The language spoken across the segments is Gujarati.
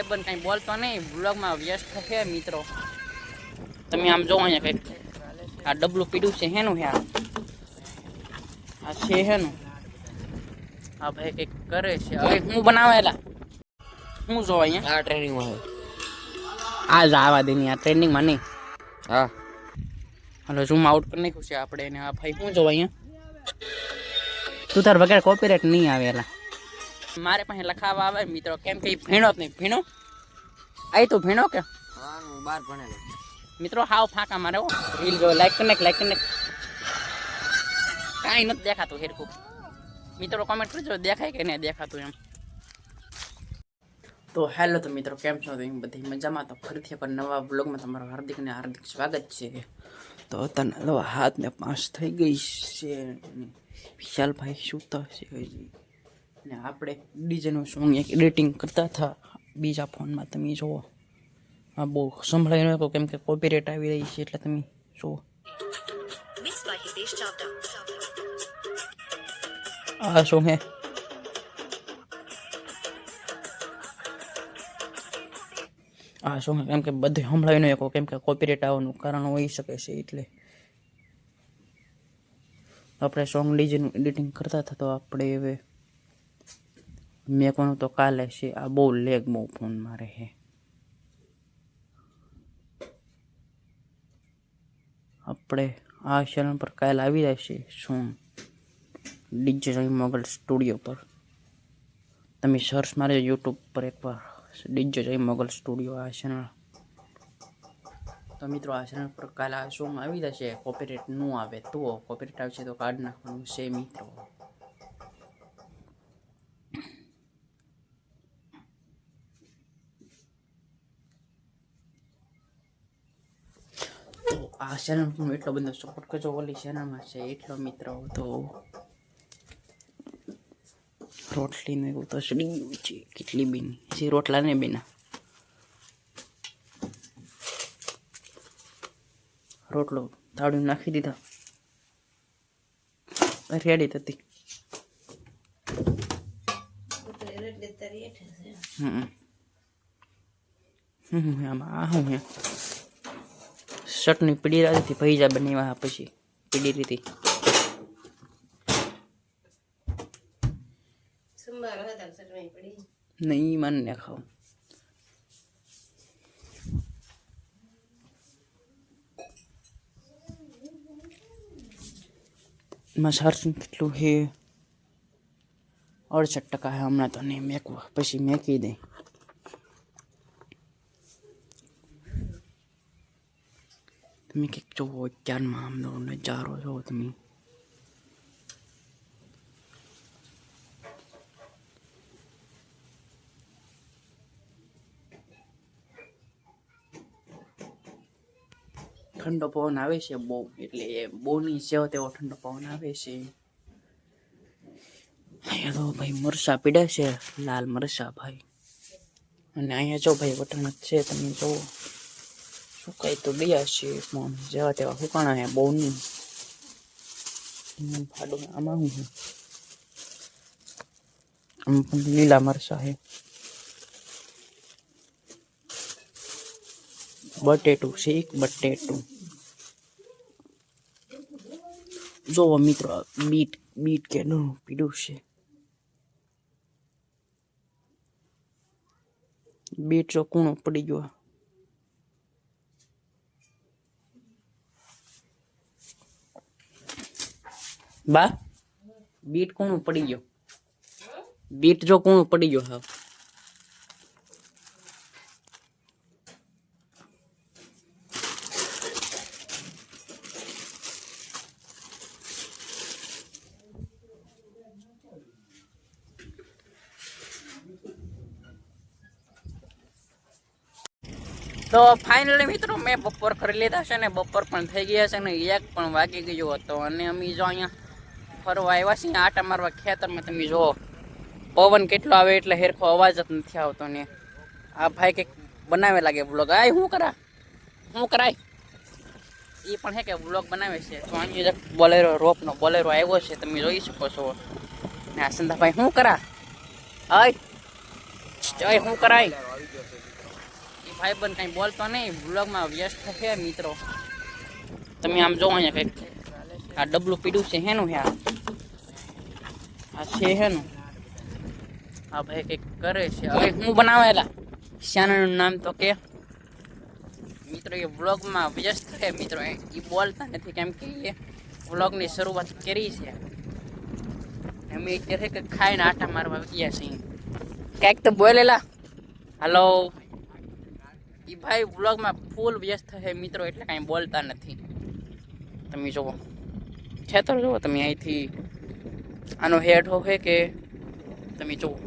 પણ કઈ બોલતો નહીં, બ્લોગમાં વ્યસ્ત છે મિત્રો. તમે આમ જોવો અહીંયા કઈક આ ડબલું પીડ્યું છે, હેનું હે આ છે હેનું? આ ભાઈ કઈક કરે છે. હવે હું બનાવેલા હું જોવા અહીંયા આ ટ્રેનિંગમાં આ જ આવા દેની આ ટ્રેન્ડિંગમાં નહીં. હા હલો ઝૂમ આઉટ કરી નાખ્યું છે આપણે એને. આ ભાઈ શું જોવા અહીંયા? તું તાર વગર કોપીરાઇટ નહીં આવેલા. મારે પાસે લખાવા આવે મિત્રો, કેમ કે ભીણો જ નહીં. ભીણો આઈ તું ભીણો કે હા હું 12 ભણેલો મિત્રો. હાવ ફાંકા મારે હો. રીલ જો લાઈક કરીને કાંઈ નથી દેખાતું હેરકું. મિત્રો કોમેન્ટ કરજો દેખાય કે નહીં દેખાતું એમ. તો હેલો તો મિત્રો, કેમ છો તમે બધી મજામાં? તો ફરીથી એકવાર નવા વ્લોગમાં તમારું હાર્દિક સ્વાગત છે. તો તને હાથને 5 થઈ ગઈ છે. વિશાલભાઈ સૂતા છે હજી, ને આપણે ડીજેનું સોંગ એક એડિટિંગ કરતા હતા બીજા ફોનમાં. તમે જુઓ આ બહુ સંભળાઈ ન શકો કેમ કે કોપીરાઇટ આવી રહી છે, એટલે તમે જુઓ. આ સોંગ હે આ સોંગ કેમ કે બધું સંભળાવી ન શકો કેમ કે કોપીરાઇટ આવવાનું કારણ હોઈ શકે છે. એટલે આપણે સોંગ ડીજેનું એડિટિંગ કરતા હતા. તો આપણે હવે મેકવાનું તો કાલે છે. આ બહુ લેગ બહુ ફોન મારે છે. આપણે આ ચેનલ પર કાલે આવી જાય છે સોંગ ડીજે જય મોગલ સ્ટુડિયો પર. તમે સર્ચ મારજો યુટ્યુબ પર એકવાર ડીજે જય મોગલ સ્ટુડિયો આ ચેનલ. તો મિત્રો આ ચેનલ પર કાલે આ સોંગ આવી જશે. કોપીરાઇટ ન આવે તો, કોપીરાઇટ આવશે તો કાઢ નાખવાનું છે મિત્રો. આ ચેનલ પણ એટલો બધો સપોર્ટ કરજો. ઓલી ચેનલમાં છે એટલો મિત્રો. તો રોટલીનું એવું તો સડી ગયું છે કેટલી બીન જે રોટલા ને બીના રોટલો તાળું નાખી દીધા. રેડી થતી આમાં આ શું હે? ચટણી પીડી રાતી ભૈજા બનીવા પછી પીડી રીતી નહીં મને ને ખાવ. એમાં ચાર્જિંગ કેટલું છે? 68% છે. હમણાં તો નહીં મેકવા, પછી મેકી દે. તમે કંઈક જોવો અત્યારમાં આમનો નજારો જોવો તમે. ઠંડો પવન આવે છે બહુ, એટલે બહુ ની સેવા તેવો ઠંડો પવન આવે છે. અહીંયા તો ભાઈ મરસા પીડ્યા છે, લાલ મરસા ભાઈ. અને અહીંયા જો ભાઈ વટાણા છે તમે જોવો, સુકાઈ તો ગયા છે પણ જેવા તેવા સુકાણા હે બહુ નહીં. ફાડો આમાં શું છે? આમ પણ લીલા મરસા છે. બટેટું છે એક બટેટું. જોવો મિત્રો બીટ કે નું પીડું છે. બીટ જો કૂણો પડી ગયો. બા બીટ કોણ પડી ગયો? બીટ જો કોણ પડી ગયો? હા તો ફાઇનલી મિત્રો મેં બપોર કરી લીધા છે ને બપોર પણ થઈ ગયા છે ને 1 પણ વાગી ગયો હતો. અને અમે જો અહીંયા ફરવા આવ્યા છીએ આટા મારવા ખેતરમાં. તમે જુઓ પવન કેટલો આવે એટલે હેરખો અવાજ જ નથી આવતો ને. આ ભાઈ કંઈક બનાવે લાગે વ્લોગ. આ શું કરાય એ પણ હે કે વ્લોગ બનાવે છે. તો અહીંયા બોલેરો રોપનો બોલેરો આવ્યો છે તમે જોઈ શકો છો. ને આ સંધાભાઈ શું કરા? શું કરાય? ભાઈ બંધ કઈ બોલતો નહીં, વ્લોગમાં વ્યસ્ત છે મિત્રો. તમે આમ જો અહીંયા કંઈક આ ડબલું પીડ્યું છે, હેનું હે આ છે હેનું? આ ભાઈ કંઈક કરે છે. હવે હું બનાવેલા શાનાનું નામ તો કે મિત્રો એ વ્લોગમાં વ્યસ્ત છે મિત્રો. એ બોલતા નથી કેમ કે એ વ્લોગની શરૂઆત કરી છે. અમે અત્યારે કે ખાઈને આટા મારવા ગયા છીએ. ક્યાંક તો બોલેલા હલો. એ ભાઈ વ્લોગમાં ફૂલ વ્યસ્ત છે મિત્રો, એટલે કાંઈ બોલતા નથી. તમે જુઓ ખેતર જુઓ તમે, અહીંથી આનો હેડ હોય કે તમે જુઓ.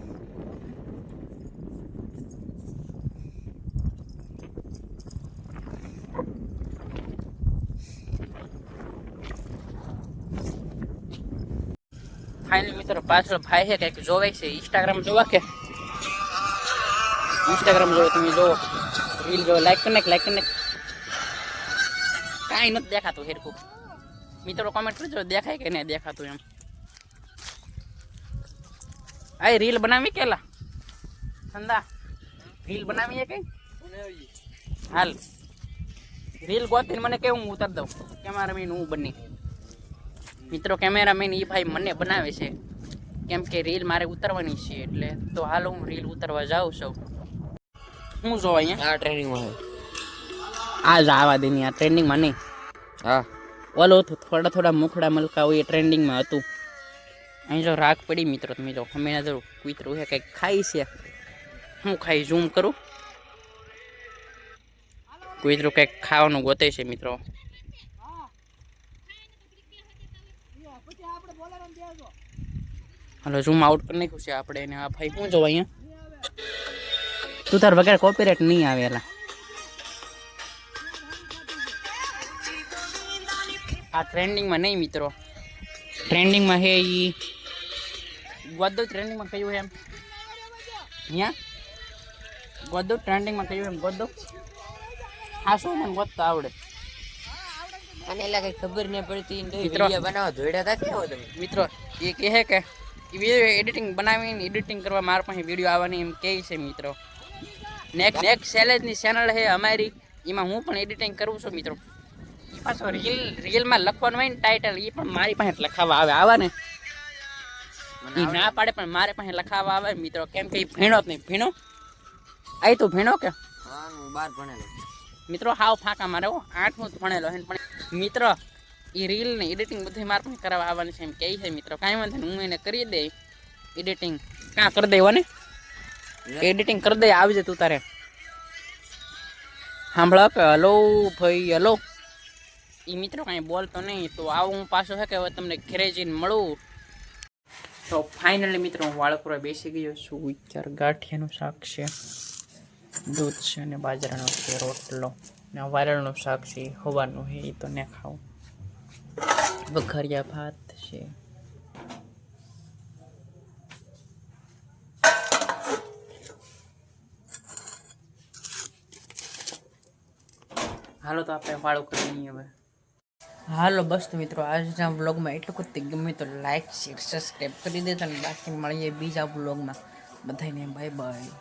ફાઇનલ મિત્રો પાછળ ભાઈ છે કંઈક જોવે છે. ઇન્સ્ટાગ્રામ જોવા કે ઇન્સ્ટાગ્રામ જોવો તમે જોવો, રીલ જોવો, લાઈક કરીને કાંઈ નથી દેખાતું હેરકું. મિત્રો કોમેન્ટ કરજો દેખાય કે નહીં દેખાતું એમ. આ રીલ બનાવી કેલા ધંધા રીલ બનાવીએ કઈ હાલ રીલ ગોતીને મને કેવું હું ઉતાર દઉં. કેમેરામેન હું બની મિત્રો, કેમેરામેન એ ભાઈ મને બનાવે છે કેમ કે રીલ મારે ઉતારવાની છે. એટલે તો હાલ હું રીલ ઉતારવા જાઉં છું. હું જો અહીંયા આ ટ્રેનિંગમાં છે. આ જ આવા દે આ ટ્રેન્ડિંગમાં નહીં. હા ઓલો થોડા મુખડા મલકા હોય એ ટ્રેન્ડિંગમાં હતું. અહીં જો રાખ પડી મિત્રો, તમે જો હમણાં જરૂર કૂતરું છે કંઈક ખાઈ છે. હું ખાઈ ઝૂમ કરું, કૂતરું કંઈક ખાવાનું ગોતે છે મિત્રો. હાલો ઝૂમ આઉટ કરી નાખ્યું છે આપણે એને. આ ભાઈ શું જોવા અહીંયા? તું તાર વગર કોપીરાઇટ નહીં આવેલા. આ ટ્રેન્ડિંગમાં નહીં મિત્રો, ટ્રેન્ડિંગમાં હે ઈ ગોદો. ટ્રેન્ડિંગમાં કયું એમ અહીંયા ગોદો ટ્રેન્ડિંગમાં કયું એમ ગોદો. હા શું મને ગોતતા આવડે અને એટલે કઈ ખબર નહીં પડતી. મિત્રો વિડિયો બનાવો ધોડ્યા તા કેવો તમે મિત્રો? એ કહે કે વિડીયો એડિટિંગ બનાવીને એડિટિંગ કરવા મારા પાસે વિડીયો આવવાની એમ કહે છે મિત્રો. નેક્સ્ટ સેલેજની ચેનલ છે અમારી, એમાં હું પણ એડિટિંગ કરું છું મિત્રો. એ પાછો રીલમાં લખવાનું હોય ને ટાઇટલ, એ પણ મારી પાસે લખાવા આવે ને એ ના પાડે પણ મારે પાસે લખાવા આવે મિત્રો. કેમ કે એ ભીણો જ નહીં. ભીણો આઈ તું ભીણો કે? હા હું 12 ભણેલો મિત્રો. હાવ ફાંકા મારે 8મું જ ભણેલો છે પણ મિત્રો એ રીલ ને એડિટિંગ બધી મારે પણ કરવા આવવાની છે એમ કહે છે મિત્રો. કાંઈ વાંધો નહીં, હું એને કરી દે એડિટિંગ. કાં કરી દે ને એડિટિંગ કરી દે, આવજે તું તારે. સાંભળો કે હલો ભાઈ હલો. એ મિત્રો કાંઈ બોલતો નહીં તો આવું હું પાછો છે કે હવે તમને ઘરે જઈને મળું. તો ફાઇનલી મિત્રો હું વાળપુરા બેસી ગયો છું. વિચાર ગાંઠિયાનું શાક છે, દૂધ છે અને બાજરાનો છે રોટલો, ને વારણનું શાક છે હવાનું છે એ તો ને ખાવું. વઘારિયા ભાત છે. હાલો તો આપણે વાળું કરી લઈએ હવે. હાલો બસ તો મિત્રો આજના બ્લોગમાં એટલું જ. ગમે તો લાઈક શેર સબસ્ક્રાઈબ કરી દેજો અને બાકી મળીએ બીજા બ્લોગમાં. બધાને બાય બાય.